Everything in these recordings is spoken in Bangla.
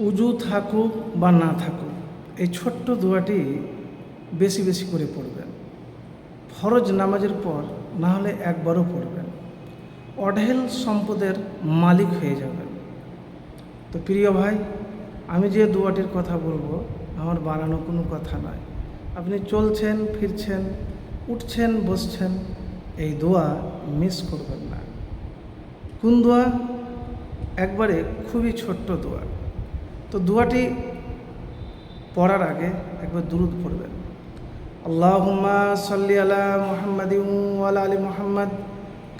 উজু থাকুক বা না থাকুক, এই ছোট্ট দোয়াটি বেশি বেশি করে পড়বেন। ফরজ নামাজের পর না হলে একবারও পড়বেন, অঢেল সম্পদের মালিক হয়ে যাবেন। তো প্রিয় ভাই, আমি যে দোয়াটির কথা বলবো আমার বানানো কোনো কথা নয়। আপনি চলছেন, ফিরছেন, উঠছেন, বসছেন, এই দোয়া মিস করবেন না। কোন দোয়া? একবারে খুবই ছোট্ট দোয়া। তো দোয়াটি পড়ার আগে একবার দুরূদ পড়বেন। আল্লাহুম্মা সাল্লি আলা মুহাম্মাদিন ওয়া আলা আলি মুহাম্মাদ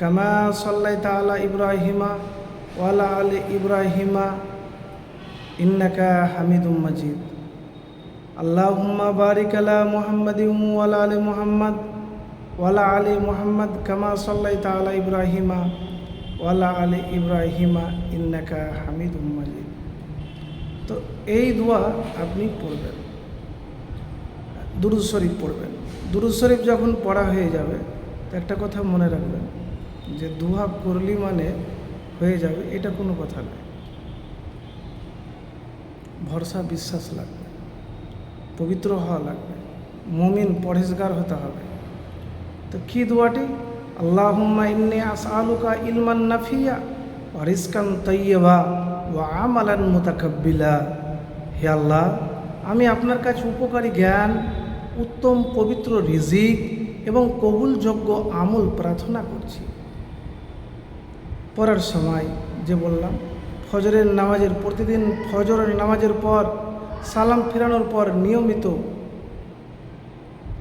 কামা সাল্লাইতা আলা ইব্রাহিমা ওয়া আলা আলি ইব্রাহিমা ইন্নাকা হামিদুম মাজিদ। আল্লাহুম্মা বারিক আলা মুহাম্মাদিন ওয়া আলা আলি মুহাম্মাদ ওয়া আলা আলি মুহাম্মাদ কামা সাল্লাইতা আলা ইব্রাহিমা ওয়া আলা আলি ইব্রাহিমা ইন্নাকা হামিদুম মাজিদ। তো এই দোয়া আপনি পড়বেন, দুরূদ শরীফ পড়বেন। দুরূদ শরীফ যখন পড়া হয়ে যাবে তো একটা কথা মনে রাখবেন যে দোয়া করলি মানে হয়ে যাবে, এটা কোনো কথা নয়। ভরসা বিশ্বাস লাগবে, পবিত্র হওয়া লাগবে, মুমিন পরহেজগার হতে হবে। তো কি দোয়াটি? আল্লাহুম্মা ইন্নী আসআলুকা ইলমান নাফিয়া ওয়া রিজকান তাইয়্যিবা ওয়া আমালান মুতাকাব্বিলা। হে আল্লাহ, আমি আপনার কাছে উপকারী জ্ঞান, উত্তম পবিত্র রিজিক এবং কবুলযোগ্য আমল প্রার্থনা করছি। পড়ার সময় যে বললাম, ফজরের নামাজের প্রতিদিন ফজরের নামাজের পর সালাম ফেরানোর পর নিয়মিত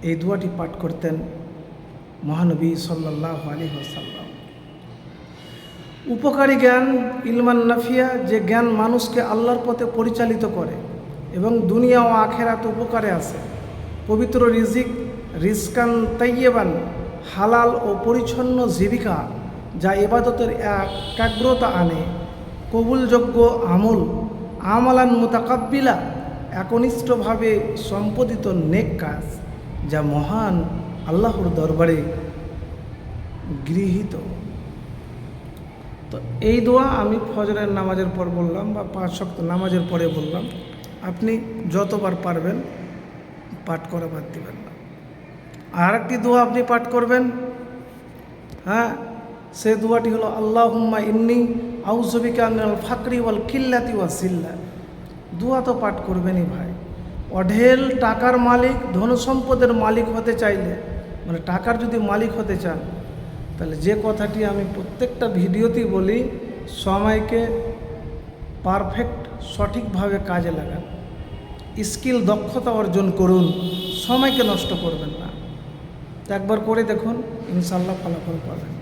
এই দোয়াটি পাঠ করতেন মহানবী সাল্লাল্লাহু আলাইহি ওয়াসাল্লাম। উপকারী জ্ঞান, ইলমান নাফিয়া, যে জ্ঞান মানুষকে আল্লাহর পথে পরিচালিত করে এবং দুনিয়া ও আখেরাত উপকারে আসে। পবিত্র রিজিক, রিজকান তাইয়্যিবান, হালাল ও পরিচ্ছন্ন জীবিকা যা ইবাদতের একাগ্রতা আনে। কবুলযোগ্য আমল, আমালান মুতাকাব্বিলা, একনিষ্ঠভাবে সম্পাদিত নেক কাজ যা মহান আল্লাহর দরবারে গৃহীত। তো এই দোয়া আমি ফজরের নামাজের পর বললাম বা 5 ওয়াক্ত নামাজের পরে বললাম, আপনি যতবার পারবেন পাঠ করা বাদ দিবেন না। আর একটি দোয়া আপনি পাঠ করবেন, হ্যাঁ, সে দোয়াটি হলো আল্লাহুম্মা ইন্নী আউযু বিকা মিনাল ফাকরি ওয়াল কিল্লাতি ওয়াজ জিল্লা। দোয়া তো পাঠ করবেনই ভাই। অঢেল টাকার মালিক, ধন সম্পদের মালিক হতে চাইলে, মানে টাকার যদি মালিক হতে চান, তাহলে যে কথাটি আমি প্রত্যেকটা ভিডিওতেই বলি, সময়কে পারফেক্ট সঠিকভাবে কাজে লাগান, স্কিল দক্ষতা অর্জন করুন, সময়কে নষ্ট করবেন না। তো একবার করে দেখুন, ইনশাআল্লাহ ফলাফল পাবেন।